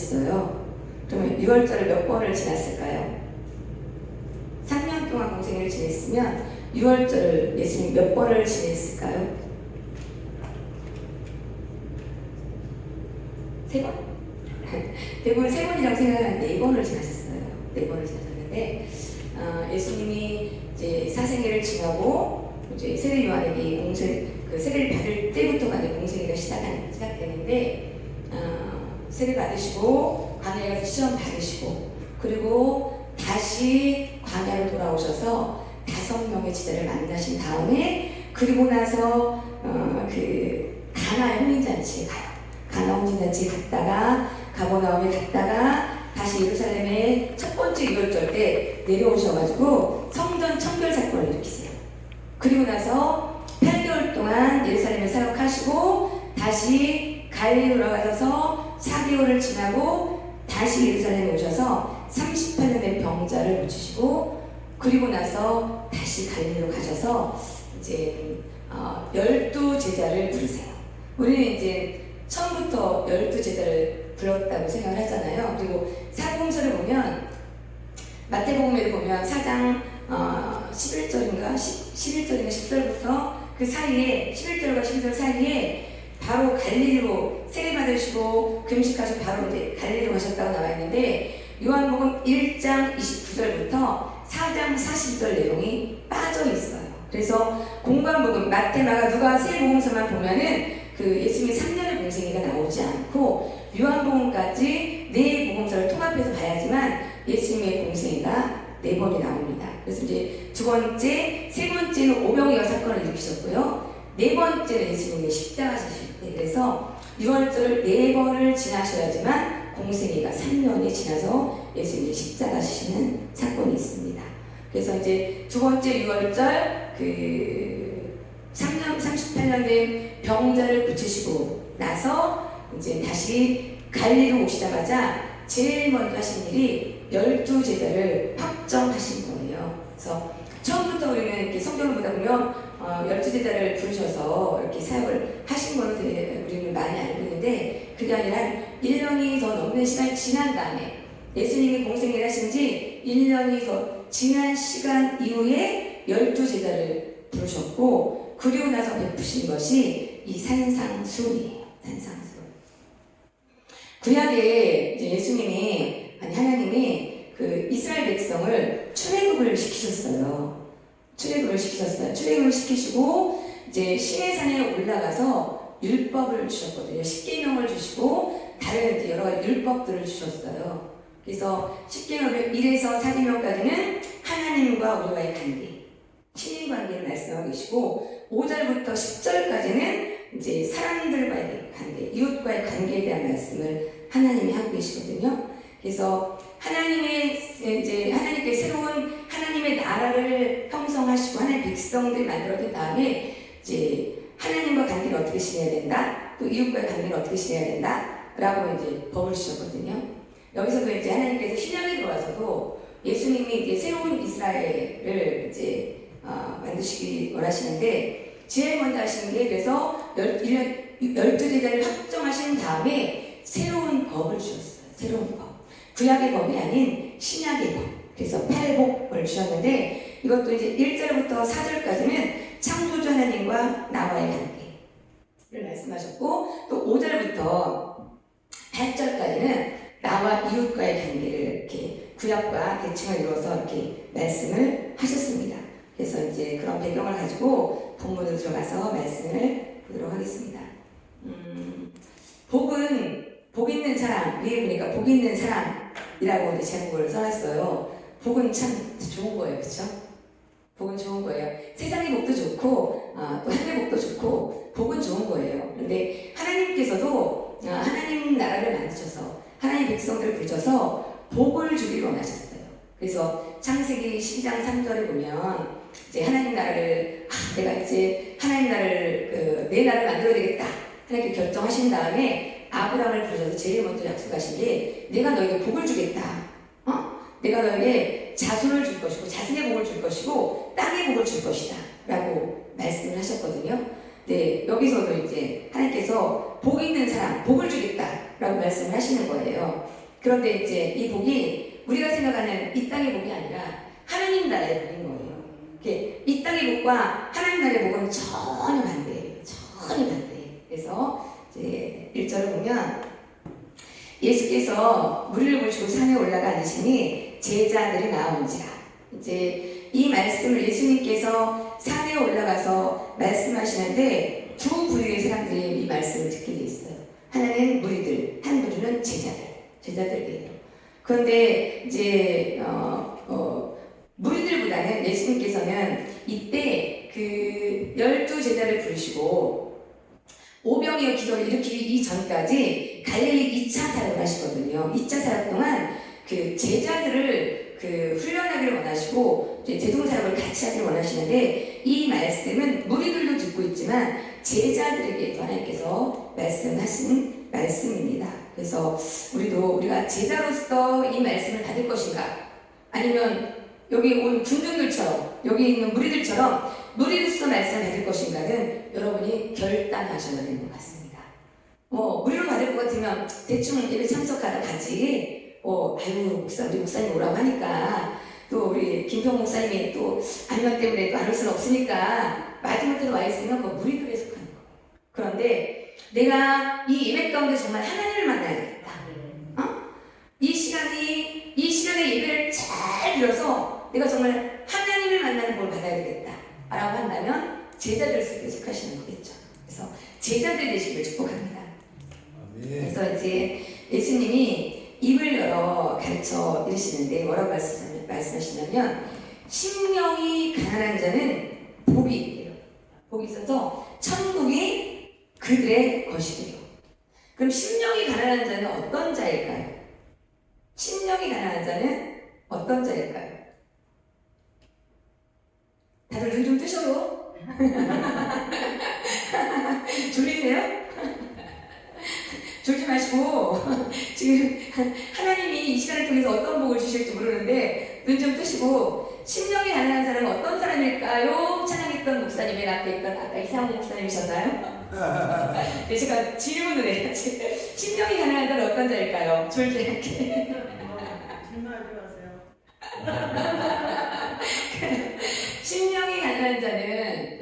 지냈어요. 그러면 6월절을 몇 번을 지났을까요? 3년 동안 공생애를 지냈으면 6월절을 예수님 몇 번을 지냈을까요? 3번? 대부분 3번이라고 생각하는데 4번을 지나셨어요. 4번을 지나셨는데 예수님이 이제 사생애를 지나고 이제 세례 요한에게 세례를 받을 때부터가 이제 공생애가 시작되는데 세례 받으시고 광야에 가서 시험 받으시고 그리고 다시 광야로 돌아오셔서 5명의 제자를 만나신 다음에 그리고 나서 그 가나의 혼인잔치에 가요. 가나 혼인잔치에 갔다가 가버나움에 갔다가 다시 예루살렘에 첫 번째 6월절 때 내려오셔가지고 성전 청결 사건을 일으키세요. 그리고 나서 8개월 동안 예루살렘에 사역하시고 다시 갈릴리로 돌아가셔서 4개월을 지나고 다시 예루살렘에 오셔서 38년의 병자를 고치시고 그리고 나서 다시 갈릴리로 가셔서 이제 12제자를 부르세요. 우리는 이제 처음부터 12제자를 불렀다고 생각을 하잖아요. 그리고 사복음서를 보면 마태복음에도 보면 4장 11절인가 11절인가 10절부터 그 사이에 11절과 12절 사이에 바로 갈릴리로 세례 받으시고 금식하시고 바로 이제 갈릴리로 가셨다고 나와 있는데 요한복음 1장 29절부터 4장 40절 내용이 빠져 있어요. 그래서 공관복음 마태, 마가, 누가 세 복음서만 보면은 그 예수님의 3년의 공생애가 나오지 않고 요한복음까지 네 복음서를 통합해서 봐야지만 예수님의 공생애가 4번이 나옵니다. 그래서 이제 두 번째, 세 번째는 오병이어 사건을 일으키셨고요. 네 번째는 예수님의 십자가 지실 때 그래서 6월절을 4번을 지나셔야지만 공생애가 3년이 지나서 예수님이 십자가 지시는 사건이 있습니다. 그래서 이제 두 번째 6월절 그 3년 38년 된 병자를 고치시고 나서 이제 다시 갈릴리로 오시자마자 제일 먼저 하신 일이 12제자를 확정하신 거예요. 그래서 처음부터 우리는 이렇게 성경을 보다 보면 12제자를 부르셔서 이렇게 사역을 하신 거로 우리는 많이 알고 있는데 그게 아니라 1년이 더 넘는 시간이 지난 다음에 예수님이 공생애를 하신 지 1년이 더 지난 시간 이후에 12제자를 부르셨고 그리고 나서 베푸신 것이 이 산상수훈이에요. 산상수훈. 구약에 이제 예수님이 하나님이 그 이스라엘 백성을 출애굽을 시키셨어요. 출애굽을 시키시고 이제 시내산에 올라가서 율법을 주셨거든요. 십계명을 주시고 다른 이제 여러 가지 율법들을 주셨어요. 그래서 십계명 1에서 4계명까지는 하나님과 우리와의 관계, 신인 관계를 말씀하고 계시고 5절부터 10절까지는 이제 사람들과의 관계, 이웃과의 관계에 대한 말씀을 하나님이 하고 계시거든요. 그래서 하나님께 새로운 하나님의 나라를 형성하시고 하나님의 백성들이 만들어진 다음에 이제 하나님과 관계를 어떻게 지내야 된다, 또 이웃과의 관계를 어떻게 지내야 된다라고 이제 법을 주셨거든요. 여기서도 이제 하나님께서 신약에 들어와서도 예수님이 이제 새로운 이스라엘을 이제 만드시기 원하시는데 제일 먼저 하시는 게 그래서 12제자를 확정하신 다음에 새로운 법을 주셨어요. 새로운 법. 구약의 법이 아닌 신약의 법. 그래서 팔복을 주셨는데 이것도 이제 1절부터 4절까지는 창조주 하나님과 나와의 관계를 말씀하셨고 또 5절부터 8절까지는 나와 이웃과의 관계를 이렇게 구약과 대칭을 이루어서 이렇게 말씀을 하셨습니다. 그래서 이제 그런 배경을 가지고 본문으로 들어가서 말씀을 보도록 하겠습니다. 복 있는 사람, 위에 보니까 복 있는 사람이라고 이제 제목을 써놨어요. 복은 참 좋은 거예요, 그렇죠? 복은 좋은 거예요. 세상의 복도 좋고 또 하늘의 복도 좋고 복은 좋은 거예요. 그런데 하나님께서도 하나님 나라를 만드셔서 하나님 백성들을 부르셔서 복을 주기를 원하셨어요. 그래서 창세기 12장 3절에 보면 이제 하나님 나라를 내가 이제 하나님 나라를 내 나라를 만들어야 되겠다 하나님께 결정하신 다음에 아브라함을 부르셔서 제일 먼저 약속하신 게 내가 너에게 복을 주겠다. 내가 너에게 자손을 줄 것이고 자손의 복을 줄 것이고 땅의 복을 줄 것이다 라고 말씀을 하셨거든요. 네, 여기서도 이제 하나님께서 복 있는 사람 복을 주겠다 라고 말씀을 하시는 거예요. 그런데 이제 이 복이 우리가 생각하는 이 땅의 복이 아니라 하나님 나라의 복인 거예요. 이 땅의 복과 하나님 나라의 복은 전혀 반대예요. 전혀 반대예요. 그래서 이제 1절을 보면 예수께서 무리를 보시고 산에 올라가 앉으시니 제자들이 나온지라. 이제 이 말씀을 예수님께서 산에 올라가서 말씀하시는데 두 부류의 사람들이 이 말씀을 듣게 돼 있어요. 하나는 무리들, 한 부류는 제자들이에요. 그런데 이제 무리들보다는 예수님께서는 이때 그 12제자를 부르시고 오병이어 기적을 일으키기 이전까지 갈릴리 2차 사역을 하시거든요. 2차 사역 동안 그 제자들을 그 훈련하기를 원하시고 대동사역을 같이 하기를 원하시는데 이 말씀은 무리들도 듣고 있지만 제자들에게도 하나님께서 말씀하신 말씀입니다. 그래서 우리가 제자로서 이 말씀을 받을 것인가, 아니면 여기 온 군중들처럼 여기 있는 무리들처럼 무리로서 말씀을 받을 것인가는 여러분이 결단하셔야 되는 것 같습니다. 무리로 받을 것 같으면 대충 예배 참석하다 가지. 우리 목사님 오라고 하니까 또 우리 김평 목사님이 또 안면 때문에 또 안 올 수는 없으니까 마지못해도 와 있으면 무리들에 속하는 거. 그런데 내가 이 예배 가운데 정말 하나님을 만나야겠다. 이 시간에 예배를 잘 들어서 내가 정말 하나님을 만나는 걸 받아야 되겠다 라고 한다면 제자들 속에 속하시는 거겠죠. 그래서 제자들 되시길 축복합니다. 그래서 이제 예수님이 입을 열어 가르쳐 이르시는데 뭐라고 말씀하시냐면 심령이 가난한 자는 복이 있대요. 복이 있어서 천국이 그들의 것이래요. 그럼 심령이 가난한 자는 어떤 자일까요? 심령이 가난한 자는 어떤 자일까요? 다들 눈 좀 뜨셔요. 졸리세요? 졸지 마시고 지금 하나님이 이 시간을 통해서 어떤 복을 주실지 모르는데 눈 좀 뜨시고 심령이 가난한 사람은 어떤 사람일까요? 찬양했던 목사님의 앞에 있던 아까 이상호 목사님이셨나요? 네, 제가 질문을 해야지. 심령이 가난한 사람은 어떤 자일까요? 졸지 않게. 질문하지 마세요. 심령이 가난한 자는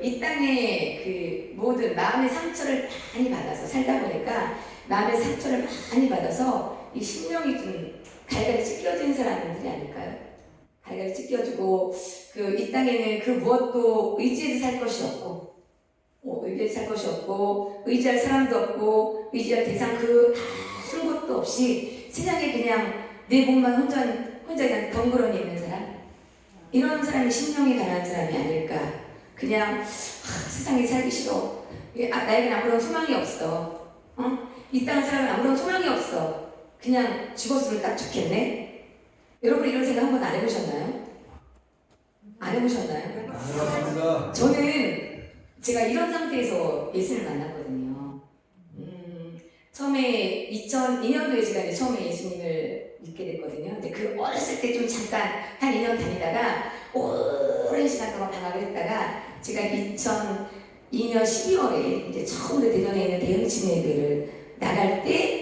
이 땅에 그 모든 마음의 상처를 많이 받아서 살다 보니까 마음의 상처를 많이 받아서 이 심령이 좀 갈갈이 찢겨진 사람들이 아닐까요? 갈갈이 찢겨지고 이 땅에는 그 무엇도 의지해서 살 것이 없고 의지해서 살 것이 없고 의지할 사람도 없고 의지할 대상 한 곳도 없이 세상에 그냥 내 몸만 혼자 그냥 덩그러니 있는 사람, 이런 사람이 심령이 가난한 사람이 아닐까. 그냥 세상에 살기 싫어. 나에겐 아무런 소망이 없어. 이 땅 사람은 아무런 소망이 없어. 그냥 죽었으면 딱 좋겠네. 여러분 이런 생각 한번 안 해보셨나요? 안 해보셨나요? 안 해봤습니다. 저는 제가 이런 상태에서 예수를 만났거든요. 처음에 2002년도에 제가 이제 처음에 예수님을 믿게 됐거든요. 근데 그 어렸을 때 좀 잠깐 한 2년 다니다가 오랜 시간 동안 방학을 했다가 제가 2002년 12월에 이제 처음으로 대전에 있는 대흥침 예배를 나갈 때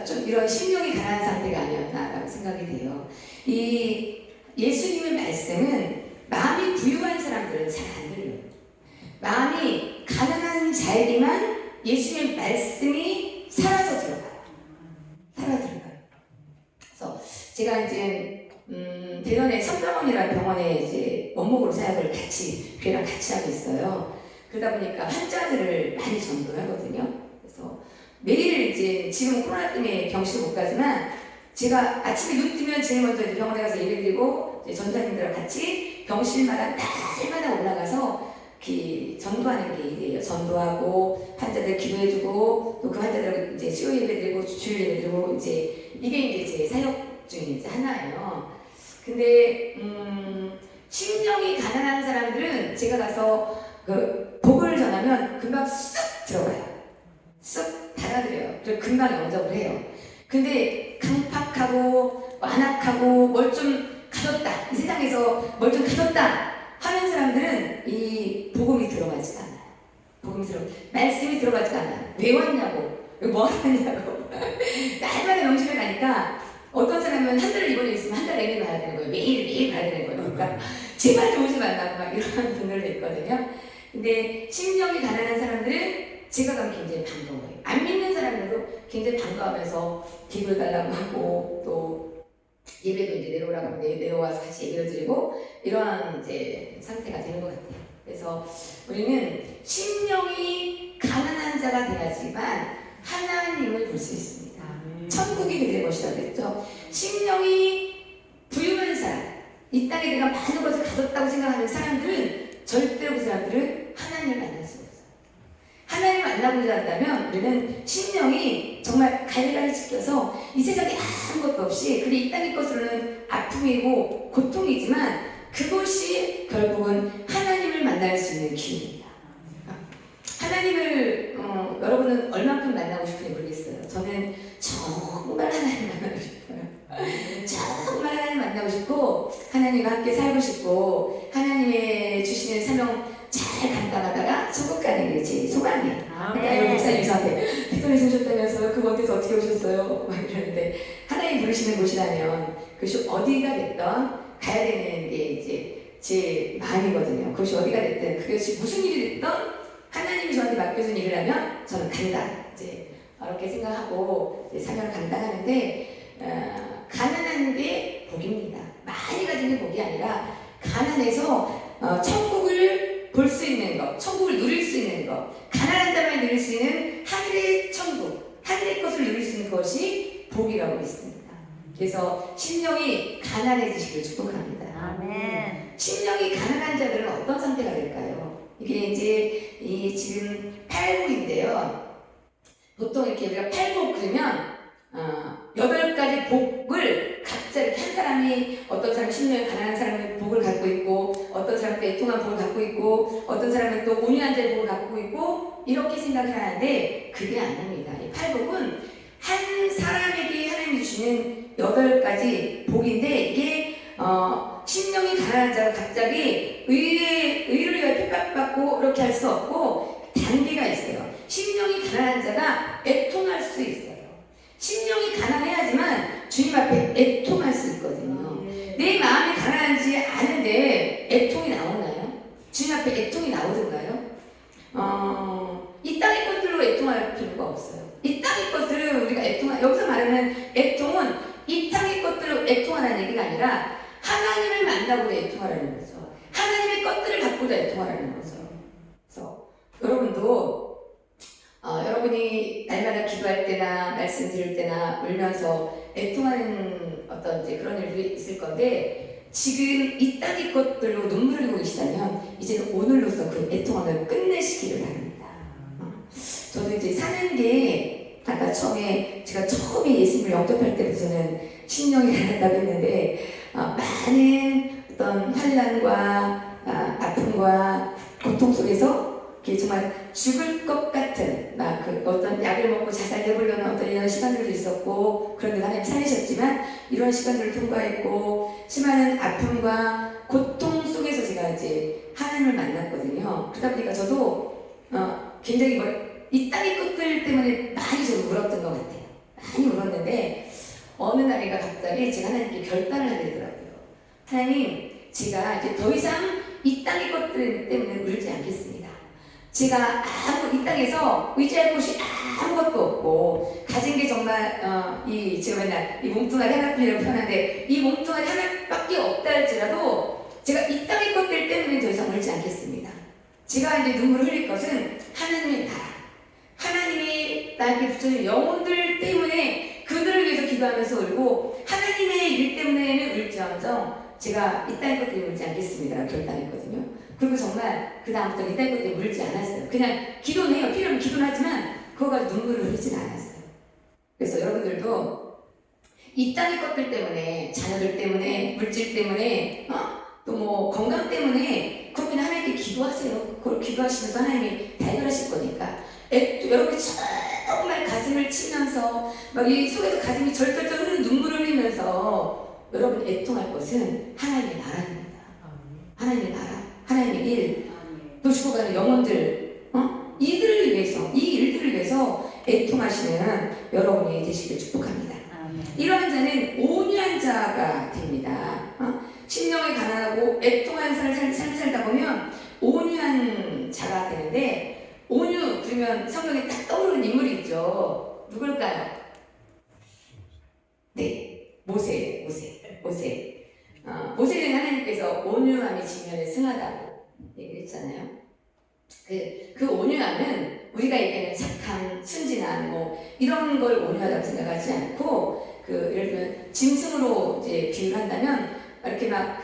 좀 이런 심령이 가난한 상태가 아니었나라고 생각이 돼요. 이 예수님의 말씀은 마음이 부유한 사람들은 잘 안 들려요. 마음이 가난한 자에게만 예수님의 말씀이 살아서 들어가요. 그래서 제가 이제 대전의 삼병원이라는 병원에 이제 원목으로 사역을 교회랑 같이 하고 있어요. 그러다 보니까 환자들을 많이 전도를 하거든요. 그래서 매일 이제 지금 코로나 때문에 병실을 못 가지만 제가 아침에 눈 뜨면 제일 먼저 이제 병원에 가서 예배드리고 전사님들과 같이 병실마다 날마다 올라가서 전도하는 게 일이에요. 전도하고 환자들 기도해주고 또 그 환자들 이제 수요 예배드리고 주일 예배드리고 이게 이제 제 사역 중에 이제 하나예요. 근데 심령이 가난한 사람들은 제가 가서 복을 전하면 금방 쑥 들어가요. 쑥 받아들여요. 그리고 금방 영접을 해요. 근데 강팍하고 완악하고 뭘 좀 가졌다, 이 세상에서 뭘 좀 가졌다 하는 사람들은 이 복음이 들어가지가 않아요. 말씀이 들어가지가 않아요. 왜 왔냐고, 여기 뭐 하냐고. 날마다 명심을 가니까 어떤 사람은 한 달을 입원해 있으면 한 달 내내 봐야 되는 거예요. 매일 봐야 되는 거예요. 그러니까 제발 좀 오지 말라고 막 이런 분들도 있거든요. 근데 심령이 가난한 사람들은 제가 가면 굉장히 반가워요. 안 믿는 사람들도 굉장히 반가워하면서 기도해 달라고 하고 또 예배도 이제 내려오라고 하면 내려와서 같이 예배를 드리고 이러한 이제 상태가 되는 것 같아요. 그래서 우리는 심령이 가난한 자가 돼야지만 하나님을 볼 수 있습니다. 천국이 그들의 것이라고 했죠. 심령이 부유한 사람, 이 땅에 내가 많은 것을 가졌다고 생각하는 사람들은 절대로 그 사람들은 하나님을 만날 수 없어요. 하나님을 만나고자 한다면 우리는 심령이 정말 갈갈이 찢겨서 이 세상에 아무것도 없이 그리 이 땅의 것으로는 아픔이고 고통이지만 그것이 결국은 하나님을 만날 수 있는 기회입니다. 하나님을 여러분은 얼만큼 만나고 싶은지 모르겠어요. 저는 정말 하나님 만나고 싶어요. 정말 하나님 만나고 싶고 하나님과 함께 살고 싶고 하나님의 주시는 사명 잘 감당하다가 천국 가는 게 제 소망이에요. 그러니까 목사님이 저한테 대전에서 오셨다면서요? 그 어디서 어떻게 오셨어요? 막 이러는데 하나님 부르시는 곳이라면 그것이 어디가 됐던 가야 되는 게 이제 제 마음이거든요. 그것이 어디가 됐든 그것이 무슨 일이 됐던 하나님이 저한테 맡겨준 일을 하면 저는 간다. 이제 그렇게 생각하고 이제 사명을 감당하는데 가난한 게 복입니다. 많이 가진 게 복이 아니라 가난해서 천국을 볼 수 있는 것, 천국을 누릴 수 있는 것, 가난한 자만 누릴 수 있는 하늘의 천국, 하늘의 것을 누릴 수 있는 것이 복이라고 했습니다. 그래서 심령이 가난해지시길 축복합니다. 아멘. 심령이 가난한 자들은 어떤 상태가 될까요? 이게 이제 이 지금 팔복인데요. 보통 이렇게 우리가 팔복 그러면 8가지 복을 각자 이렇게 한 사람이 어떤 사람 심령이 가난한 사람은 복을 갖고 있고 어떤 사람은 애통한 복을 갖고 있고 어떤 사람은 또 온유한 자의 복을 갖고 있고 이렇게 생각을 하는데 그게 아닙니다. 이 팔복은 한 사람에게 하나님이 주시는 8가지 복인데 이게 심령이 가난한 자가 갑자기 의를 위하여 핍박받고 이렇게 할 수 없고 단계가 있어요. 심령이 가난한 자가 애통할 수 있어요. 심령이 가난해야지만 주님 앞에 애통할 수 있거든요. 내 마음이 가난한지 아는데 애통이 나오나요? 주님 앞에 애통이 나오던가요? 이 땅의 것들로 애통할 필요가 없어요. 이 땅의 것들을 우리가 여기서 말하는 애통은 이 땅의 것들로 애통하라는 얘기가 아니라 하나님을 만나고 애통하라는 거죠. 하나님의 것들을 갖고자 애통하라는 거죠. 그래서 여러분도 여러분이 날마다 기도할 때나 말씀 드릴 때나 울면서 애통하는 어떤 이제 그런 일들이 있을 건데 지금 이 땅의 것들로 눈물을 흘리고 계시다면 이제는 오늘로서 그 애통함을 끝내시기를 바랍니다. 저도 이제 사는 게 아까 제가 처음에 예수님을 영접할 때부터는 심령이 가난하다고 했는데 많은 어떤 환난과 아픔과 고통 속에서 정말 죽을 것 같은 그 어떤 약을 먹고 자살해보려는 어떤 이런 시간들도 있었고 그런데 하나님 살리셨지만 이런 시간들을 통과했고 수많은 아픔과 고통 속에서 제가 이제 하나님을 만났거든요. 그러다 보니까 저도 굉장히 이 땅의 것들 때문에 많이 저도 울었던 것 같아요. 많이 울었는데 어느 날인가 갑자기 제가 하나님께 결단을 하게 되더라고요. 하나님, 제가 이제 더 이상 이 땅의 것들 때문에 울지 않겠습니다. 제가 이 땅에서 의지할 곳이 아무것도 없고 가진 게 정말 제가 맨날 이 몸뚱아리 하나뿐이라고 표현하는데 이 몸뚱아리 하나밖에 없다 할지라도 제가 이 땅의 것들 때문에 더 이상 울지 않겠습니다. 제가 이제 눈물을 흘릴 것은 하나님의 나라, 하나님이 나에게 붙여준 영혼들 때문에 그들을 위해서 기도하면서 울고 하나님의 일 때문에는 울지언정 제가 이 땅의 것 때문에 울지 않겠습니다 결단했거든요. 그리고 정말 그 다음부터 이 땅의 것 때문에 울지 않았어요. 그냥 기도는 해요. 필요하면 기도는 하지만 그거 가지고 눈물을 흘리진 않았어요. 그래서 여러분들도 이 땅의 것들 때문에 자녀들 때문에 물질 때문에 또 뭐 건강 때문에 그럼 그냥 하나님께 기도하세요. 그걸 기도하시면서 하나님이 해결하실 거니까 여러분이 정말 가슴을 치면서 막 이 속에서 가슴이 절절절 흐르는 눈물을 흘리면서 여러분 애통할 것은 하나님의 나라입니다. 하나님의 나라, 하나님의 일, 또 죽어가는 영혼들, 이 일들을 위해서 애통하시는 여러분이 되시길 축복합니다. 이러한 자는 온유한 자가 됩니다. 심령이 가난하고 애통한 삶을 살다 보면 온유한 자가 되는데, 온유 그러면 성경에 딱 떠오르는 인물이 있죠. 누굴까요? 네, 모세. 모세는 하나님께서 온유함이 직면에 승하다고 얘기를 했잖아요. 그 온유함은 우리가 얘기하는 착함, 순진함 뭐 이런 걸 온유하다고 생각하지 않고, 예를 들면 짐승으로 이제 비유를 한다면 이렇게 막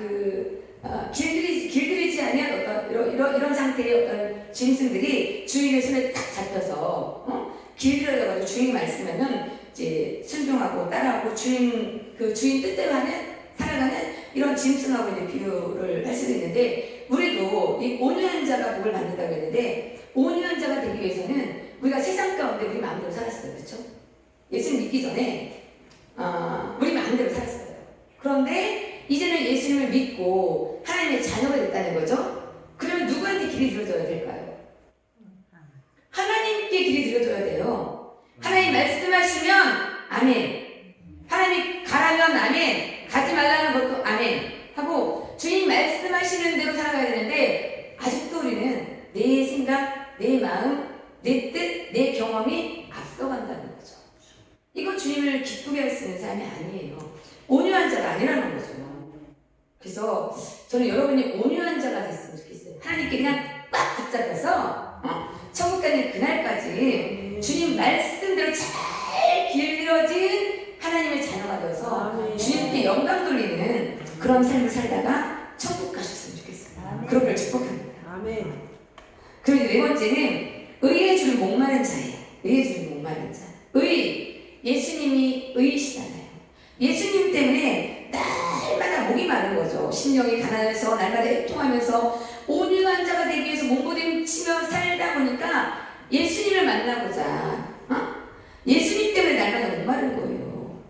길들이지 아니한 어떤 이런 상태의 어떤 짐승들이 주인의 손에 딱 잡혀서 길들여져가지고 주인이 말씀하면 이제 순종하고 따라하고 주인 뜻대로 살아가는 이런 짐승하고 이제 비유를 할 수도 있는데, 우리도 이 온유한 자가 복을 받는다고 했는데, 온유한 자가 되기 위해서는 우리가 세상 가운데 우리 마음대로 살았어요. 그렇죠? 예수님 믿기 전에 우리 마음대로 살았어요. 그런데 이제는 예수님을 믿고 하나님의 자녀가 됐다는 거죠. 그러면 누구한테 길이 들어줘야 될까요? 하나님께 길이 들어줘야 돼요. 하나님 말씀하시면 아멘, 하나님이 가라면 아멘, 가지 말라는 것도 아멘 하고 주님 말씀하시는 대로 살아가야 되는데, 아직도 우리는 내 생각, 내 마음, 내 뜻, 내 경험이 앞서간다는 거죠. 이건 주님을 기쁘게 할 수 있는 삶이 아니에요. 온유한 자가 아니라는 거죠. 그래서 저는 여러분이 온유한 자가 됐으면 좋겠어요. 하나님께 그냥 딱 붙잡혀서 천국 가는 그날까지 주님 말씀대로 잘 길들여진 하나님의 자녀가 되어서 주님께 영광 돌리는 그런 삶을 살다가 천국 가셨으면 좋겠어요. 그런 걸 축복합니다. 아멘. 그리고 네 번째는 의의 줄을 목마른 자예요. 의의 줄을 목마른 자. 예수님이 의이시잖아요. 예수님 때문에 날마다 목이 마른 거죠. 심령이 가난해서 날마다 애통하면서 온유한 자가 되기 위해서 몸부림치며 살다 보니까 예수님을 만나고자 예수님 때문에 날마다 목마른 거예요.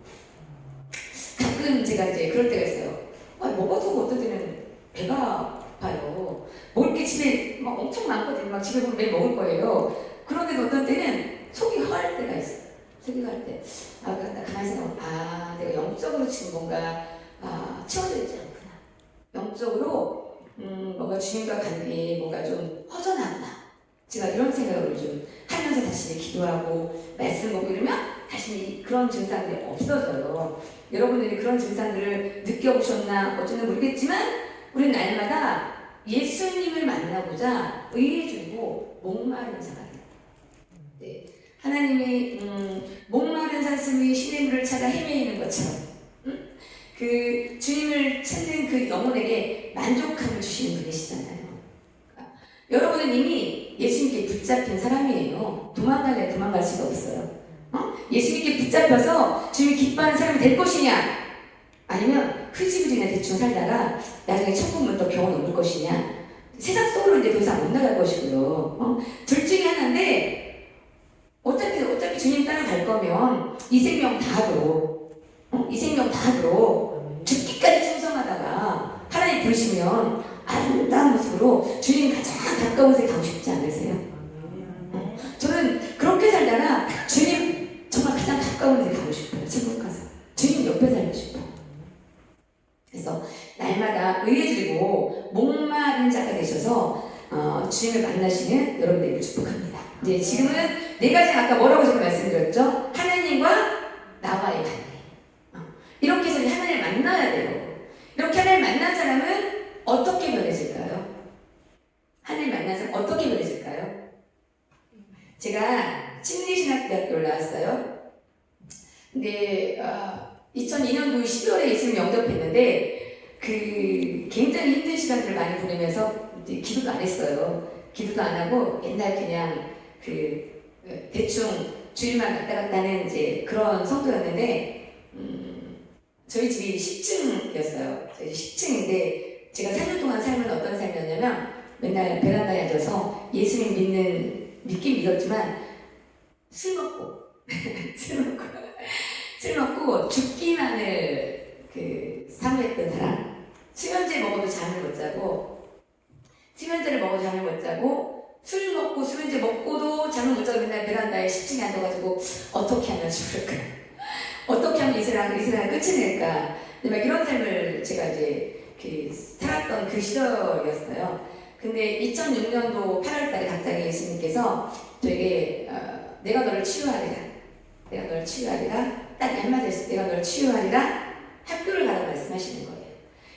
가끔 제가 이제 그럴 때가 있어요. 먹어도 어떨 때는 배가 아파요. 먹을 게 집에 막 엄청 많거든요. 막 집에 보면 매일 먹을 거예요. 그런데도 어떤 때는 속이 허할 때가 있어요. 속이 허할 때. 나 가만히 생각하면, 내가 영적으로 지금 뭔가, 채워져 있지 않구나. 영적으로, 뭔가 주님과 관계, 뭔가 좀 허전하구나. 제가 이런 생각을 좀 하면서 다시 기도하고, 말씀 보고 이러면 다시 그런 증상들이 없어져요. 여러분들이 그런 증상들을 느껴보셨나, 어쩌나 모르겠지만, 우리는 날마다 예수님을 만나고자 의해주고 목마른 자가 돼요. 네. 하나님이 목마른 사슴이 시냇물을 찾아 헤매이는 것처럼 그 주님을 찾는 그 영혼에게 만족함을 주시는 분이시잖아요. 여러분은 이미 예수님께 붙잡힌 사람이에요. 도망갈 수가 없어요. 예수님께 붙잡혀서 주님이 기뻐하는 사람이 될 것이냐, 아니면 흐지부지 그냥 대충 살다가 나중에 천국문도 병원 옮을 것이냐, 세상 속으로 이제 더 이상 못 나갈 것이고요. 둘 중에 하나인데, 어차피 주님 따라갈 거면 이 생명 다 하도록 죽기까지 충성하다가 하나님 부르시면 아름다운 모습으로 주님 가장 가까운 곳에 가고 싶지 않으세요? 저는 그렇게 살다가 주님 정말 가장 가까운 곳에 가고 싶어요. 천국 가서 주님 옆에 살고 싶어요. 그래서 날마다 의해드리고 목마른 자가 되셔서 주님을 만나시는 여러분들을 축복합니다. 이제 지금은 네 가지, 아까 뭐라고 제가 말씀드렸죠? 하나님과 나와의 관계. 이렇게 해서 하나님을 만나야 돼요. 이렇게 하나님을 만난 사람은 어떻게 변해질까요? 하나님을 만난 사람 어떻게 변해질까요? 제가 침례신학대학교를 나왔어요. 근데 2002년도 12월에 예수님 영접했는데 굉장히 힘든 시간들을 많이 보내면서 이제 기도도 안 했어요. 기도도 안 하고 옛날 그냥 대충 주일만 갔다 하는 이제 그런 성도였는데, 저희 집이 10층이었어요. 저희 10층인데 제가 4년 동안 삶은 어떤 삶이었냐면, 맨날 베란다에 앉아서 예수님 믿긴 믿었지만 술 먹고 죽기만을 사모했던 사람. 수면제 먹어도 잠을 못 자고, 술 먹고 술인지 먹고도 잠을 못 자고 맨날 베란다에 10층에 앉아가지고 어떻게 하면 죽을까? 어떻게 하면 이 세상을 끝이 낼까? 막 이런 삶을 제가 이제 살았던 그 시절이었어요. 근데 2006년도 8월달에 갑자기 예수님께서 저에게 내가 너를 치유하리라. 내가 너를 치유하리라. 딱 한마디였어요. 내가 너를 치유하리라. 학교를 가라고 말씀하시는 거예요.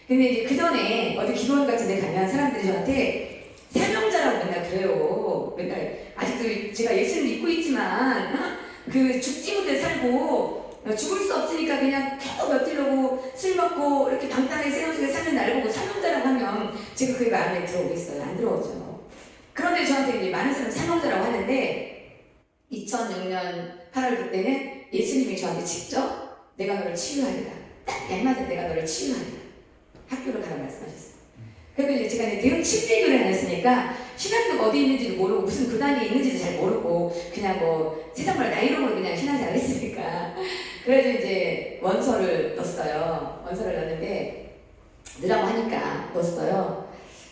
근데 이제 그 전에 어디 기도원 같은 데 가면 사람들이 저한테 사명자라고 맨날 그래요. 맨날 아직도 제가 예수를 믿고 있지만 죽지 못해 살고 죽을 수 없으니까 그냥 계속 버티려고 술 먹고 이렇게 방탕하게 세상속에 사는 날 보고 사명자라고 하면 제가 그게 마음에 들어오겠어요? 안 들어오죠. 그런데 저한테 이제 많은 사람이 사명자라고 하는데 2006년 8월 그때는 예수님이 저한테 직접 내가 너를 치유하리라. 딱 한마디 내가 너를 치유하리라. 학교를 가라 말씀하셨어요. 그리고 이제 제가 대응 침례교를 안 했으니까 신학교가 어디 있는지도 모르고 무슨 교단이 있는지도 잘 모르고 그냥 뭐 세상말 나이로으로 그냥 신앙생활 했으니까 그래서 이제 원서를 넣었어요. 원서를 넣었는데 넣으라고 하니까 넣었어요.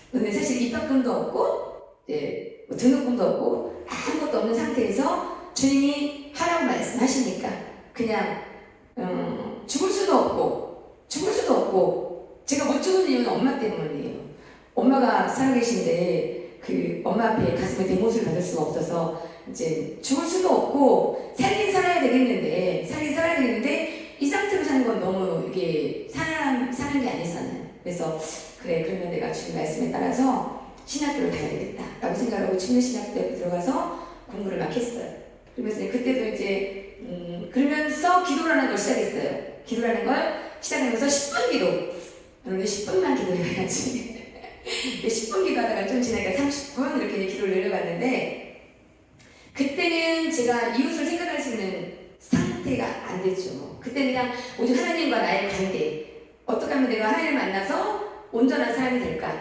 근데 사실 입학금도 없고 이제 뭐 등록금도 없고 아무것도 없는 상태에서 주님이 하라고 말씀하시니까 그냥 죽을 수도 없고 제가 못 죽은 이유는 엄마 때문이에요. 엄마가 살아계신데 그 엄마 앞에 가슴에 대못을 받을 수가 없어서 이제 죽을 수도 없고 살긴 살아야 되겠는데 이 상태로 사는 건 너무 이게 사는 게 아니잖아요. 그래서 그래 그러면 내가 주님 말씀에 따라서 신학교를 가야 되겠다라고 생각하고 침례신학교에 들어가서 공부를 막 했어요. 그러면서 그때도 이제 그러면서 기도를 하는 걸 시작했어요. 기도를 하는 걸 시작하면서 10분 기도. 여러분 10분만 기도해야지. 10분 기도하다가 좀 지나니까 30분 이렇게 기도를 내려갔는데 그때는 제가 이웃을 생각할 수 있는 상태가 안 됐죠. 그때는 그냥 오직 하나님과 나의 관계 어떻게 하면 내가 하나님을 만나서 온전한 사람이 될까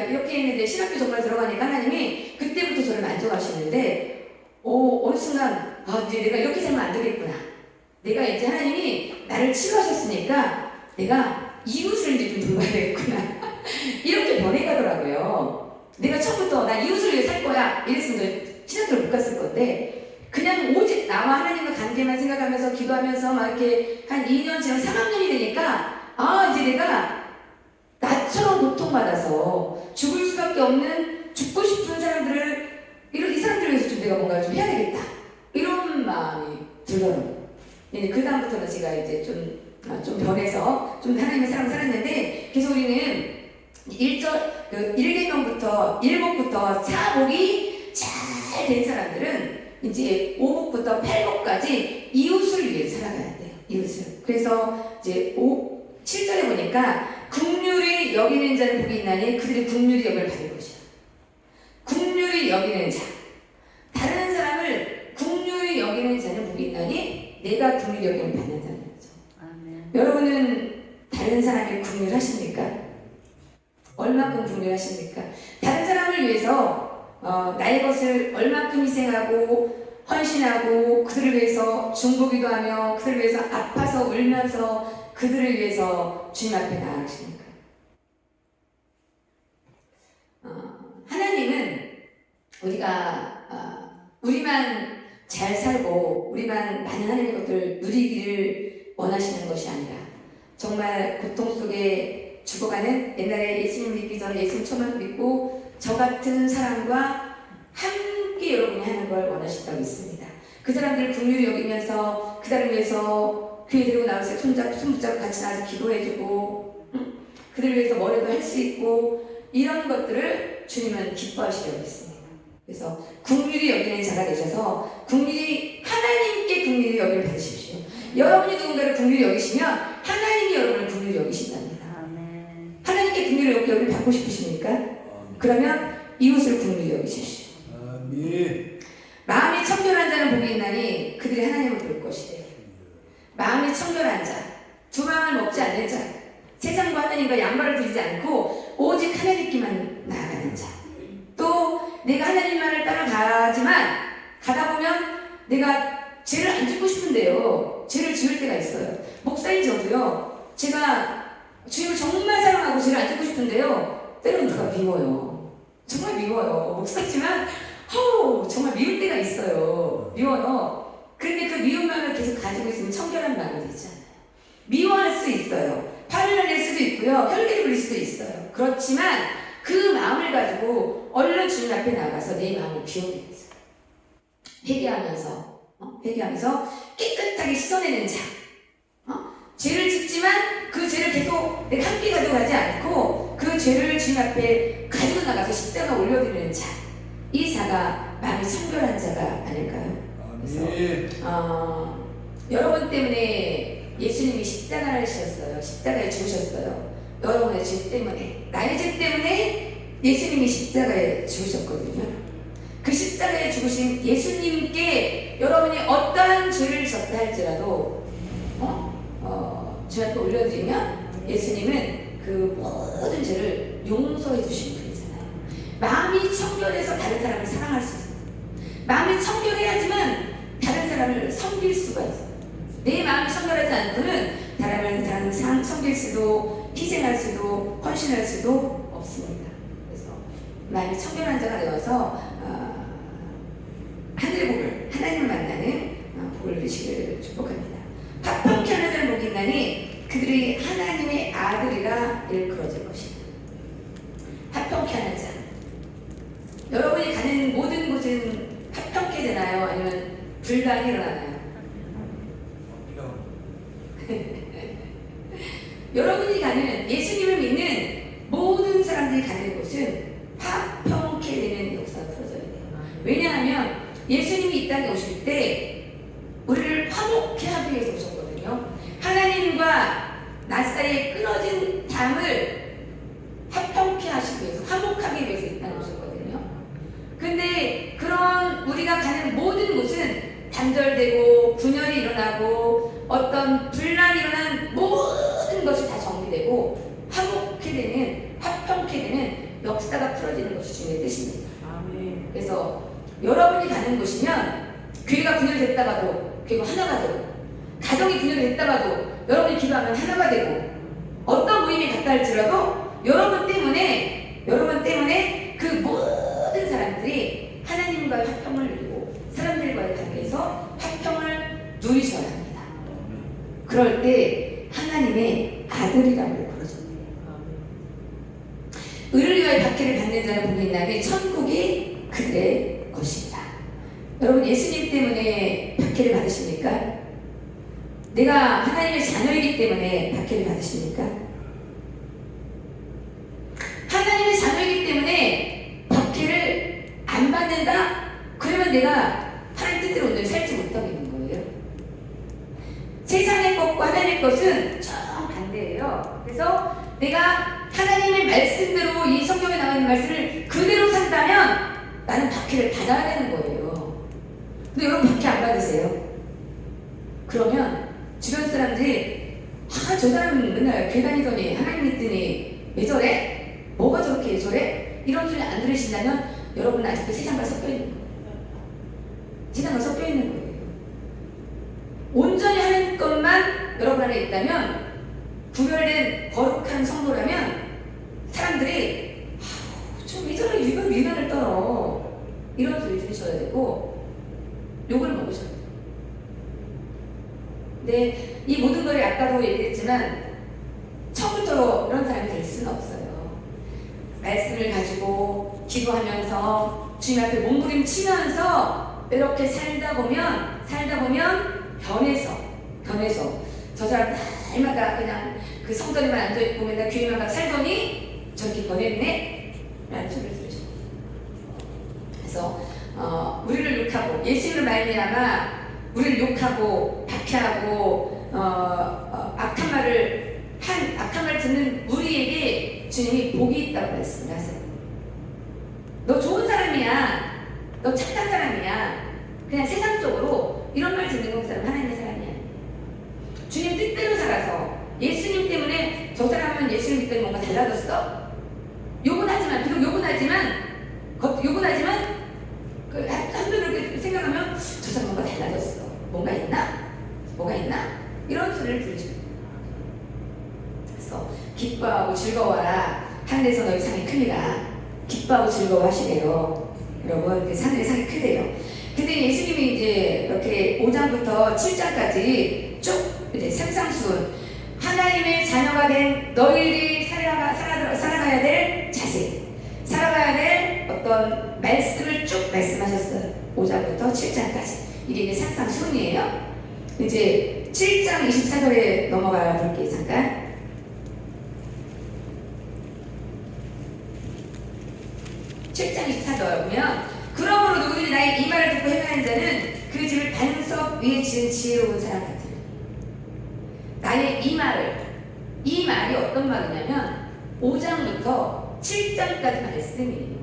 이렇게 했는데 신학교 정말 들어가니까 하나님이 그때부터 저를 만져가시는데 어느 순간 이제 내가 이렇게 살면 안 되겠구나. 내가 이제 하나님이 나를 치유하셨으니까 내가 이웃을 이제 좀 돌봐야 되겠구나. 이렇게 변해가더라고요. 내가 처음부터 나 이웃을 위해 살 거야 이랬으면 신학교를 못 갔을 건데 그냥 오직 나와 하나님과 관계만 생각하면서 기도하면서 막 이렇게 한 2년 지나면 3학년이 되니까 이제 내가 나처럼 고통받아서 죽을 수밖에 없는 죽고 싶은 사람들을 이 사람들을 위해서 좀 내가 뭔가 좀 해야 되겠다 이런 마음이 들더라고요. 그 다음부터는 제가 이제 좀 변해서 좀 하나님의 사랑을 살았는데 계속 우리는 1계명부터 1복부터 4복이 잘 된 사람들은 이제 5복부터 8복까지 이웃을 위해 살아가야 돼요. 이웃을. 그래서 이제 7절에 보니까 긍휼히 여기는 자는 복이 있나니 그들이 긍휼히 여길 받을 것이야. 긍휼히 여기는 자. 다른 사람을 긍휼히 여기는 자는 복이 있나니 내가 긍휼히 여김을 받는다는 거죠. 아멘. 여러분은 다른 사람이 긍휼하십니까? 얼마큼 긍휼하십니까? 다른 사람을 위해서 나의 것을 얼마큼 희생하고 헌신하고 그들을 위해서 중보기도 하며 그들을 위해서 아파서 울면서 그들을 위해서 주님 앞에 나아가십니까? 하나님은 우리만 잘 살고 우리만 많은 하나님의 것들을 누리기를 원하시는 것이 아니라 정말 고통 속에 죽어가는 옛날에 예수님 믿기 전에 예수님 처음 믿고 저 같은 사람과 함께 여러분이 하는 걸 원하신다고 믿습니다. 그 사람들을 긍휼히 여기면서 그 사람을 위해서 교회 데리고 나와서 손붙잡고 같이 나와서 기도해주고 그들을 위해서 머리도 할 수 있고 이런 것들을 주님은 기뻐하시려고 했습니다. 그래서 긍휼히 여기는 자가 되셔서 하나님께 긍휼히 여기를 받으십시오. 여러분이 누군가를 긍휼히 여기시면 하나님이 여러분을 긍휼히 여기신답니다. 하나님께 긍휼히 여기를 받고 싶으십니까? 그러면 이웃을 긍휼히 여기십시오. 마음이 청결한 자는 복이 있나니 그들이 하나님을 볼 것이래요. 마음이 청결한 자, 두 마음을 먹지 않는 자, 세상과 하나님과 양발을 두지 않고 오직 하나님께만 나아가는 자. 또 내가 하나님만을 따라가지만 가다 보면 내가 죄를 안 짓고 싶은데요. 죄를 지을 때가 있어요. 목사인 저도요. 제가 주님을 정말 사랑하고 죄를 안 짓고 싶은데요. 때로는 누가 미워요. 정말 미워요. 목사지만 정말 미울 때가 있어요. 미워요. 그런데 그 미운 마음을 계속 가지고 있으면 청결한 마음이 되지 않아요. 미워할 수 있어요. 화를 낼 수도 있고요. 혈기를 부릴 수도 있어요. 그렇지만 그 마음을 가지고 얼른 주님 앞에 나가서 내 마음을 비워내는 거죠. 회개하면서 깨끗하게 씻어내는 자. 죄를 짓지만 그 죄를 계속 내가 함께 가져가지 않고 그 죄를 주님 앞에 가지고 나가서 십자가 올려드리는 자. 이 자가 마음이 청결한 자가 아닐까요? 그래서 여러분 때문에 예수님이 십자가를 지셨어요. 십자가에 죽으셨어요. 여러분의 죄 때문에, 나의 죄 때문에 예수님이 십자가에 죽으셨거든요. 그 십자가에 죽으신 예수님께 여러분이 어떠한 죄를 졌다 할지라도 주 앞에 올려드리면 예수님은 그 모든 죄를 용서해 주시는 분이잖아요. 마음이 청결해서 다른 사람을 사랑할 수 있어요. 마음이 청결해야지만 다른 사람을 섬길 수가 있어요. 내 마음이 청결하지 않고는 다른 사람을 섬길 수도, 희생할 수도, 헌신할 수도 없습니다. 그래서 마음이 청결한 자가 되어서 하늘의 복을, 하나님을 만나는 복을 누리시기를 축복합니다. 합평케 하는 자를 복이 있나니 그들이 하나님의 아들이라 일컬어질 것이다. 합평케 하는 자. 여러분이 가는 모든 곳은 합평케 되나요? 아니면 불가이 일어나나요? 여러분이 가는, 예수님을 믿는 모든 사람들이 가는 곳은 화평케 되는 역사가 풀어져야 돼요. 왜냐하면 예수님이 이 땅에 오실 때 우리를 화목케 하기 위해서 오셨거든요. 하나님과 나 사이에 끊어진 담을 화평케 하시기 위해서, 화목하기 위해서 이 땅에 오셨거든요. 근데 그런 우리가 가는 모든 곳은 단절되고 분열이 일어나고 어떤 분란이 일어난 모든 것이 다 정리되고 화목케 되는, 화평케 되는 역사가 풀어지는 것이 주님의 뜻입니다. 그래서 여러분이 가는 곳이면 교회가 분열됐다가도 교회가 하나가 되고, 가정이 분열됐다가도 여러분이 기도하면 하나가 되고, 어떤 모임에 갔다 할지라도 여러분 때문에 그 모든 사람들이 하나님과의 화평을 누리고 사람들과의 관계에서 화평을 누리셔야 합니다. 그럴 때 하나님의 아들이라고 부르셨네요. 의를 위하여 박해를 받는 자는 복이 있나니 천국이 그들의 것입니다. 여러분, 예수님 때문에 박해를 받으십니까? 내가 하나님의 자녀이기 때문에 박해를 받으십니까? 하나님의 자녀이기 때문에 박해를 안 받는다? 그러면 내가 하나님 뜻대로 오늘 살지 못하고 있는 거예요. 세상의 것과 하나님의 것은 정반대예요. 그래서 내가 하나님의 말씀대로, 이 성경에 나와 있는 말씀을 그대로 산다면 나는 박해를 받아야 되는 거예요. 근데 여러분, 박해 안 받으세요? 그러면 주변 사람들이 저 사람은 맨날 교회 다니더니 하나님 믿더니 왜 저래? 뭐가 저렇게 저래? 이런 소리 안 들으신다면 여러분은 아직도 세상과 섞여 있는 거예요. 세상과 섞여 있는 거예요. 온전히 하는 것만 여러분 안에 있다면, 구별된 거룩한 성도라면 사람들이 저 왜 저래? 이건 위난을 떨어, 이런 소리 들으셔야 되고 욕을 먹으셔야 돼요. 근데 이 모든 걸 아까도 얘기했지만 처음부터 이런 사람이 될 수는 없어요. 말씀을 가지고 기도하면서 주님 앞에 몸부림치면서 이렇게 살다 보면 변해서 저 사람 날마다 그냥 그 성전에만 앉아있고 맨날 교회만 가 살더니 저렇게 변했네? 라는 소리를 들으셨어요. 그래서 우리를 욕하고, 예수님을 말미암아 우리를 욕하고 박해하고 악한 말 듣는 우리에게 주님이 복이 있다고 말씀을 하세요. 너 좋은 사람이야, 너 착한 사람이야, 그냥 세상적으로 이런 말 듣는 건 그 사람 하나님의 사람이 아니에요. 주님 뜻대로 살아서, 예수님 때문에 저 사람은 예수님 믿더니 뭔가 달라졌어? 욕은 하지만 그 한편으로 이렇게 생각하면 저 사람 뭔가 달라졌어, 뭔가 있나? 이런 소리를 들으시면 돼요. 그래서 기뻐하고 즐거워라, 하늘에서 너희 상이 큽니다. 기뻐하고 즐거워하시래요. 여러분, 산들이 상이 크대요. 근데 예수님이 이제 이렇게 5장부터 7장까지 쭉 이제 산상수훈, 하나님의 자녀가 된 너희들이 살아가야 될 자세, 살아가야 될 어떤 말씀을 쭉 말씀하셨어요. 5장부터 7장까지. 이게 이제 산상수훈이에요. 이제 7장 24절에 넘어가 볼게요. 잠깐. 7장 24절 보면, 그러므로 누구든지 나의 이 말을 듣고 행하는 자는 그 집을 반석 위에 지은 지혜로운 사람 같으니. 나의 이 말이 어떤 말이냐면 5장부터 7장까지 말씀이에요.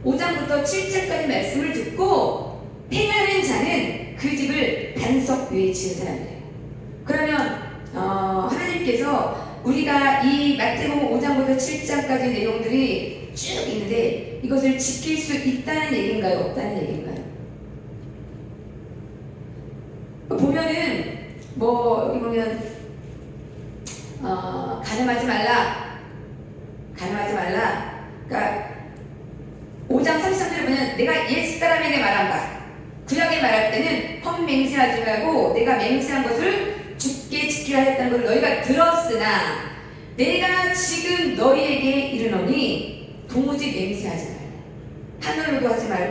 5장부터 7장까지 말씀을 듣고 행하는 자는 그 집을 반석 위에 지은 사람이에요. 그러면 하나님께서 우리가 이 마태복음 5장부터 7장까지 내용들이 쭉 있는데 이것을 지킬 수 있다는 얘기인가요? 없다는 얘기인가요? 보면은 여기 보면 가늠하지 말라. 그러니까 5장 33절에 보면 내가 옛 사람에게 말한다. 구약에 말할 때는 헛맹세하지 말고 내가 맹세한 것을 굳게 지키라 했다는 것을 너희가 들었으나 내가 지금 너희에게 이르노니 도무지 맹세하지 말라. 하늘로도 하지 말라.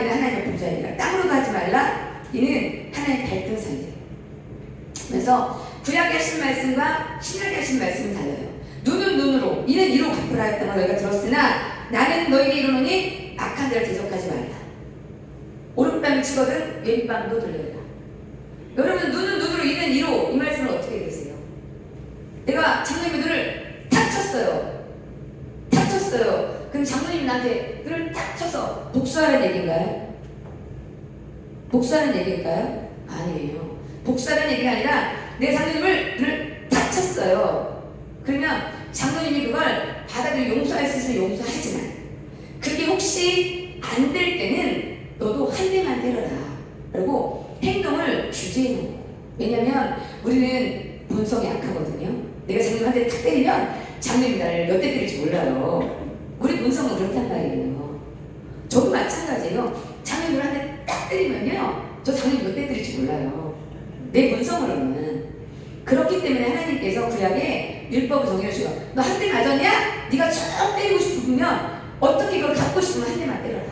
이는 하나님의 보좌이니라. 땅으로도 하지 말라. 이는 하나님의 발등상이라. 그래서 구약에 하신 말씀과 신약에 하신 말씀은 달라요. 눈은 눈으로, 이는 이로 갚으라 했던 걸 너희가 들었으나 나는 너희에게 이르노니 악한 자를 대적하지 말라. 오른뺨을 치거든 왼뺨도 돌려라. 여러분, 눈은 눈으로, 이는 이로, 이 말씀을 어떻게 되세요? 내가 장로님들을 탁 쳤어요. 그럼 장로님 나한테 눈을 탁 쳐서 복수하는 얘기인가요? 아니에요. 복수하는 얘기가 아니라 내가 장로님을 눈을 탁 쳤어요. 그러면 장로님이 그걸 받아들여 용서할 수 있으면 용서하지만 그게 혹시 안 될 때는 너도 한 대만 때려라. 그리고 행동을 규제해 놓고. 왜냐면 우리는 본성이 약하거든요. 내가 장로님한테 탁 때리면 장로님이 나를 몇 대 때릴지 몰라요. 우리 본성은 그렇단 말이에요. 저도 마찬가지예요. 장로님을 한 대 딱 때리면요, 저 장로님 몇 대 때릴지 몰라요. 내 본성으로는. 그렇기 때문에 하나님께서 구약에 율법을 정해 주시고, 너 한 대 맞았냐? 네가 쭉 때리고 싶으면 어떻게 이걸 갖고 싶으면 한 대만 때려라.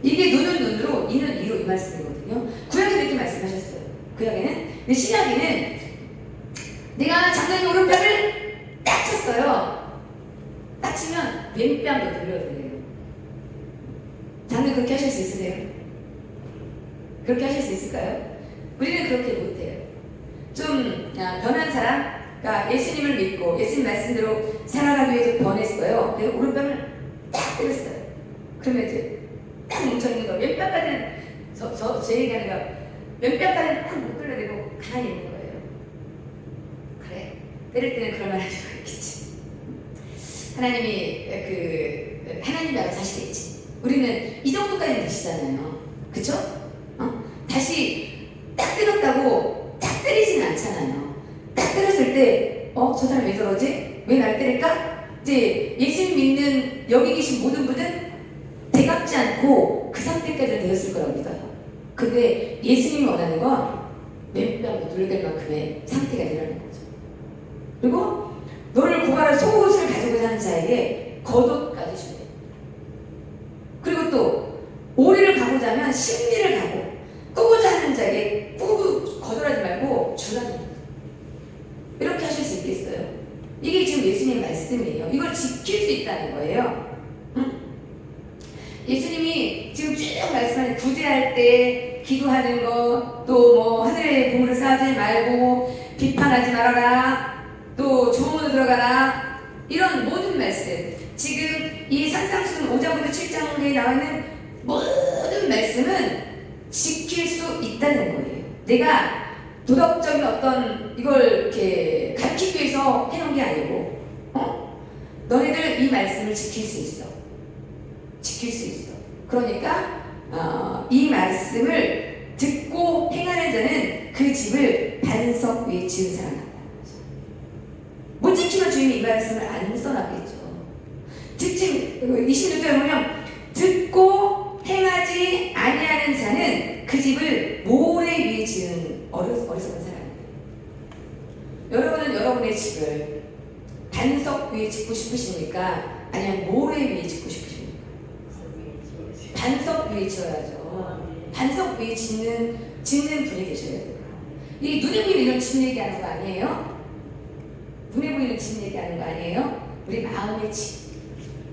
이게 눈은 눈으로, 이는 이로, 이 말씀이거든요. 구약에 이렇게 말씀하셨어요. 구약에는. 근데 신약에는 내가 장로님 오른뺨을 딱 쳤어요. 딱 치면 왼뺨도 돌려드려요. 장로님 그렇게 하실 수 있으세요? 그렇게 하실 수 있을까요? 우리는 그렇게 못해요. 좀 변한 사람, 그러니까 예수님을 믿고 예수님 말씀대로 살아가기 위해서 변했어요. 내가 오른뺨을 딱 때렸어요. 그러면 이제 딱 뭉쳐있는 거, 왼뺨까지는 제 얘기하는 거, 왼뺨까지는 딱 못 돌려대고 가만히 있는 거예요. 그래, 때릴 때는 그럴 만한 수가 있겠지. 하나님이 알아서 하시겠지. 우리는 이 정도까지는 되시잖아요. 그쵸? 다시 딱 때렸다고 딱 때리지는 않잖아요. 딱 때렸을 때 저 사람 왜 저러지? 왜 날 때릴까? 이제 예수님 믿는 여기 계신 모든 분은 되갚지 않고 그 상태까지 되었을 거라고 믿어요. 근데 예수님이 원하는 건 왼뺨도 돌릴 만큼의 상태가 되라는 거죠. 그리고 너를 고발할 속옷을 가지고 사는 자에게 겉옷까지 주래. 그리고 또 오리를 가고자 하면 심리를 가고, 꾸고자 하는 자에게 꾸고 거절하지 말고 주라는 거예요. 이렇게 하실 수 있겠어요? 이게 지금 예수님의 말씀이에요. 이걸 지킬 수 있다는 거예요. 예수님이 지금 쭉 말씀하는 구제할 때 기도하는 거, 또 하늘에 보물을 쌓지 말고 비판하지 말아라, 또 조문으로 들어가라, 이런 모든 말씀, 지금 이 산상수훈 5장부터 7장에 나오는 모든 말씀은 지킬 수 있다는 거예요. 내가 도덕적인 어떤 이걸 이렇게 가르치기 위해서 해놓은 게 아니고, 너네들 이 말씀을 지킬 수 있어. 그러니까 이 말씀을 듣고 행하는 자는 그 집을 반석 위에 지은 사람 같다는 거죠. 못 지키면 주님이 이 말씀을 안 써놨겠죠. 듣지 26절에 보면 듣고 행하지 아니하는 자는 그 집을 모래 위에 지은 어리석은 사람이에요. 여러분은 여러분의 집을 반석 위에 짓고 싶으십니까? 아니면 모래 위에 짓고 싶으십니까? 반석 위에 지어야죠. 반석 위에 짓는 분이 되셔야 돼요. 이 눈에 보이는 이런 집 얘기하는 거 아니에요? 눈에 보이는 집 얘기하는 거 아니에요? 우리 마음의 집,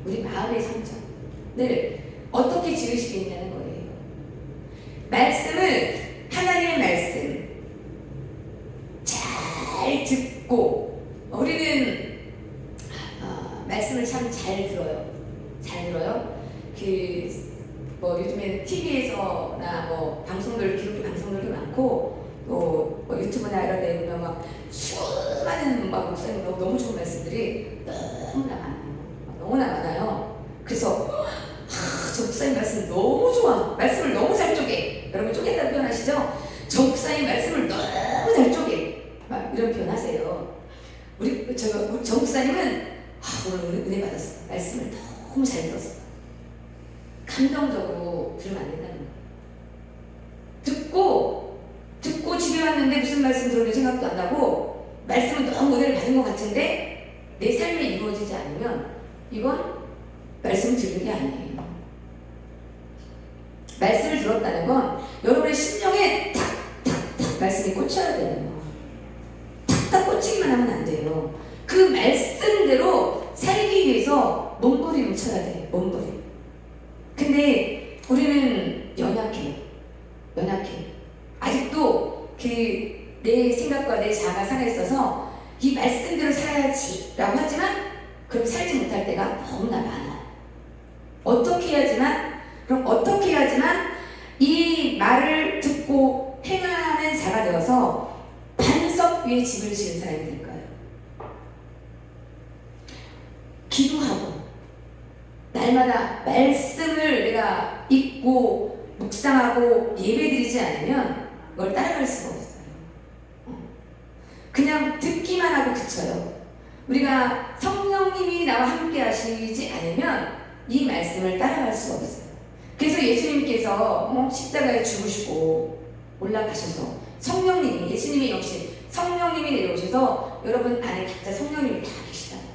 우리 마음의 성전을 어떻게 지으시겠냐는 거예요. 말씀을, 하나님의 말씀 잘 듣고, 우리는 말씀을 참 잘 들어요. 잘 들어요. 요즘에는 TV에서나 기독교 방송들도 많고, 또 유튜브나 이런 데 보면 막 수많은 목사님 너무 좋은 말씀들이 너무나 많아요. 너무나 많아요. 그래서 저 목사님 말씀 너무 좋아. 말씀을 너무 잘 쪼개. 여러분 쪼갠다는 표현 아시죠? 저 목사님 말씀을 너무 잘 쪼개. 막 이런 표현 하세요. 저 목사님은 오늘 은혜 받았어. 말씀을 너무 잘 들었어. 감정적으로 들으면 안 된다는 거예요. 듣고 집에 왔는데 무슨 말씀 들었는지 생각도 안 나고 말씀은 너무 은혜를 받은 것 같은데 내 삶에 이루어지지 않으면 이건 말씀 들은 게 아니에요. 말씀을 들었다는 건 여러분의 심령에 탁탁탁 말씀이 꽂혀야 돼요. 탁탁 꽂히기만 하면 안 돼요. 그 말씀대로 살기 위해서 몸부림을 쳐야 돼요. 몸부림. 근데 우리는 연약해요. 아직도 내 생각과 내 자아가 살아있어서 이 말씀대로 살아야지 라고 하지만 그럼 살지 못할 때가 너무나 많아. 어떻게 해야지만 이 말을 듣고 행하는 자가 되어서 반석 위에 집을 지은 사람이 될까요? 기도하고 날마다 말씀을 내가 읽고 묵상하고 예배드리지 않으면 그걸 따라갈 수가 없어요. 그냥 듣기만 하고 그쳐요. 우리가 성령님이 나와 함께 하시지 않으면 이 말씀을 따라갈 수가 없어요. 그래서 예수님께서 십자가에 죽으시고 올라가셔서 예수님이 역시 성령님이 내려오셔서 여러분 안에 각자 성령님이 다 계시잖아요.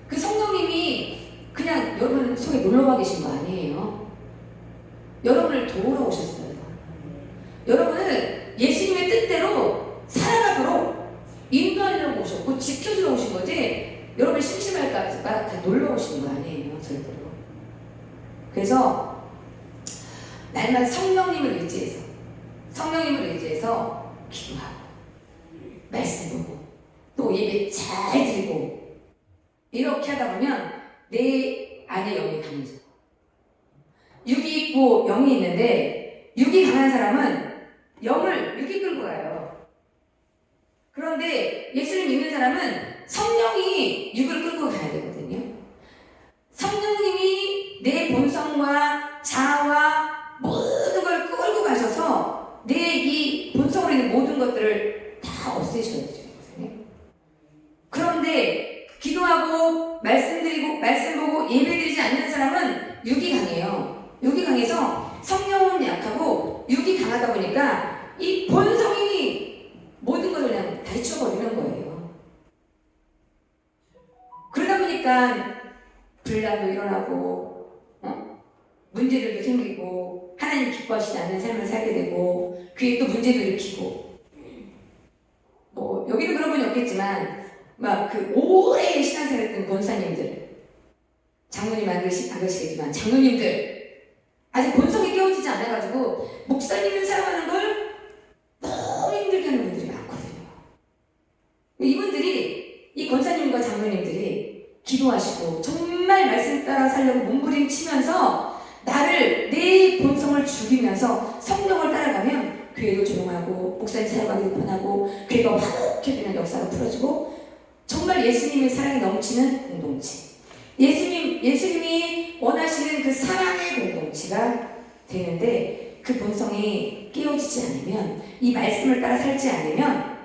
그 성령님이 그냥 여러분 속에 놀러와 계신 거 아니에요. 여러분을 도우러 오셨어요. 여러분을 예수님의 뜻대로 살아가도록 인도하려고 오셨고 지켜주러 오신 거지 여러분 심심할까 봐 놀러 오신 거 아니에요. 절대로. 그래서 날마다 성령님을 의지해서 기도하고 말씀 보고 또 예배 잘 드리고 이렇게 하다 보면 내 안에 영이 강해져. 육이 있고 영이 있는데 육이 강한 사람은 육이 끌고 가요. 그런데 예수를 믿는 사람은 성령이 육을 끌고 가야 되거든요. 성령님이 내 본성과 자아와 모든 걸 끌고 가셔서 내 이 본성으로 있는 모든 것들을 다 없애셔야 되거든요. 그런데 기도하고 말씀드리고 말씀 보고 예배드리지 않는 사람은 육이 강해요. 육이 강해서 성령은 약하고 육이 강하다 보니까 이 본성이 모든 것을 그냥 다 해쳐버리는 거예요. 그러다 보니까 불난도 일어나고 문제들도 생기고 하나님 기뻐하시지 않는 삶을 살게 되고 귀에 또 문제도 일으키고 여기는 그런 분이 없겠지만 막 오래 신앙생활 했던 권사님들 장로님 안 그러시겠지만 장로님들 아직 본성이 깨어지지 않아가지고 목사님을 사랑하는 걸 너무 힘들게 하는 분들이 많거든요. 이분들이 이 권사님과 장로님들이 기도하시고 정말 말씀 따라 살려고 몸부림치면서 나를 내 본성을 죽이면서 성령을 따라가면 교회도 조용하고 목사님 사역하기도 편하고 교회가 화목해지는 역사가 풀어지고 정말 예수님의 사랑이 넘치는 공동체, 예수님이 원하시는 그 사랑의 공동체가 되는데 그 본성이 깨어지지 않으면 이 말씀을 따라 살지 않으면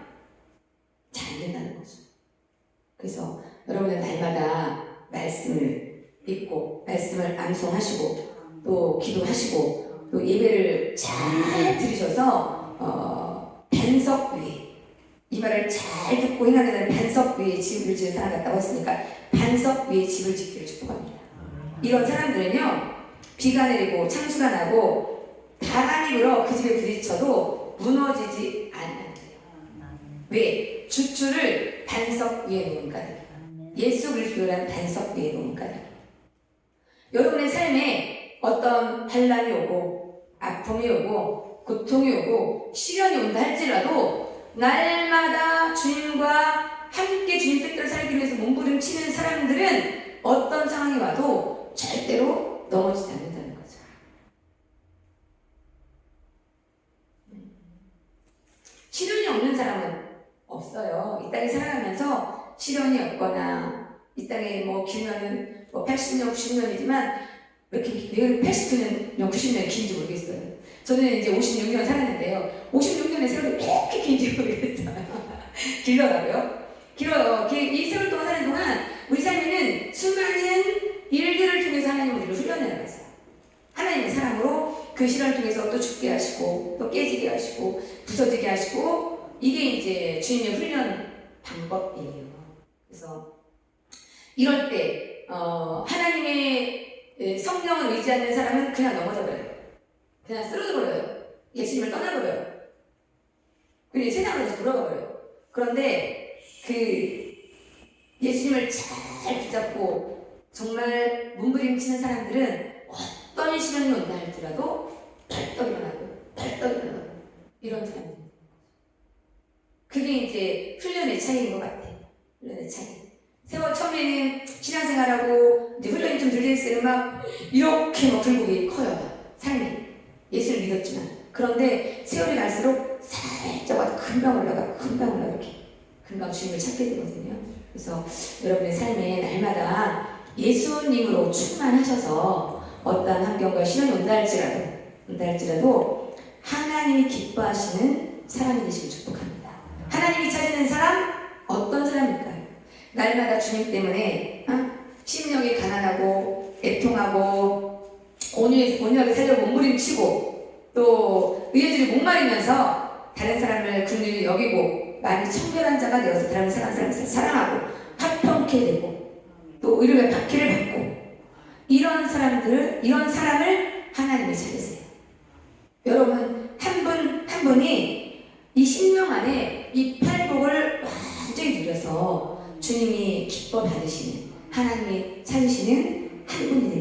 잘 안 된다는 거죠. 그래서 여러분은 날마다 말씀을 읽고 말씀을 암송하시고 또 기도하시고 또 예배를 잘 들으셔서 반석 위에 이 말을 잘 듣고 행하는 반석 위에 집을 지은 사람 같다고 했으니까 반석 위에 집을 짓기를 축복합니다. 이런 사람들은요 비가 내리고 창수가 나고 바람이 불어 그 집에 부딪혀도 무너지지 않는데요. 왜? 주추를 반석 위에 놓으니까요. 예수 그리스도라는 반석 위에 놓으니까요. 여러분의 삶에 어떤 반란이 오고 아픔이 오고 고통이 오고 시련이 온다 할지라도 날마다 주님과 함께 주님 뜻대로 살기 위해서 몸부림치는 사람들은 어떤 상황이 와도 절대로 넘어지지 않는다는 거죠. 시련이 없는 사람은 없어요. 이 땅에 살아가면서 시련이 없거나 이 땅에 뭐 길면은 뭐 80년, 90년이지만 왜 80년, 90년이 긴지 모르겠어요. 저는 이제 56년 살았는데요. 56년의 세월이 왜 이렇게 긴지 모르겠어요. 길더라고요. 길어요. 이 세월 동안 사는 동안 우리 삶에는 수많은 일들을 통해서 하나님 우리를 훈련해 나갔어요. 하나님의 사랑으로 그 시련을 통해서 또 죽게 하시고 또 깨지게 하시고 부서지게 하시고 이게 이제 주님의 훈련 방법이에요. 그래서 이럴 때 하나님의 성령을 의지하는 사람은 그냥 넘어져 버려요. 그냥 쓰러져 버려요. 예수님을 떠나버려요. 그리고 세상으로 다시 돌아가 버려요. 그런데 그 예수님을 잘 붙잡고 정말 몸부림치는 사람들은 어떤 시련이 온다 할지라도 벌떡 일어나고 이런 사람들. 그게 이제 훈련의 차이인 것 같아요. 훈련의 차이. 세월 처음에는 신앙생활하고 이제 훈련이 좀 들릴 때는 막 이렇게 막 굴곡이 커요. 삶이. 예수를 믿었지만. 그런데 세월이 갈수록 살짝 와도 금방 올라가 이렇게. 금방 주님을 찾게 되거든요. 그래서 여러분의 삶에 날마다 예수님으로 충만하셔서 어떤 환경과 시련이 온다 할지라도 하나님이 기뻐하시는 사람이 되시길 축복합니다. 하나님이 찾는 사람 어떤 사람일까요? 날마다 주님 때문에 심령이 가난하고 애통하고 온유하게 살려고 몸부림치고 또 의여들이 목마르면서 다른 사람을 긍휼히 여기고 마음이 청결한 자가 되어서 다른 사람을 사랑하고 화평케 되고 또 의료의 박해를 받고 이런 사람을 하나님이 찾으세요. 여러분 한 분이 이 심령 안에 이 팔복을 완전히 누려서 주님이 기뻐 받으시는 하나님이 찾으시는 한 분이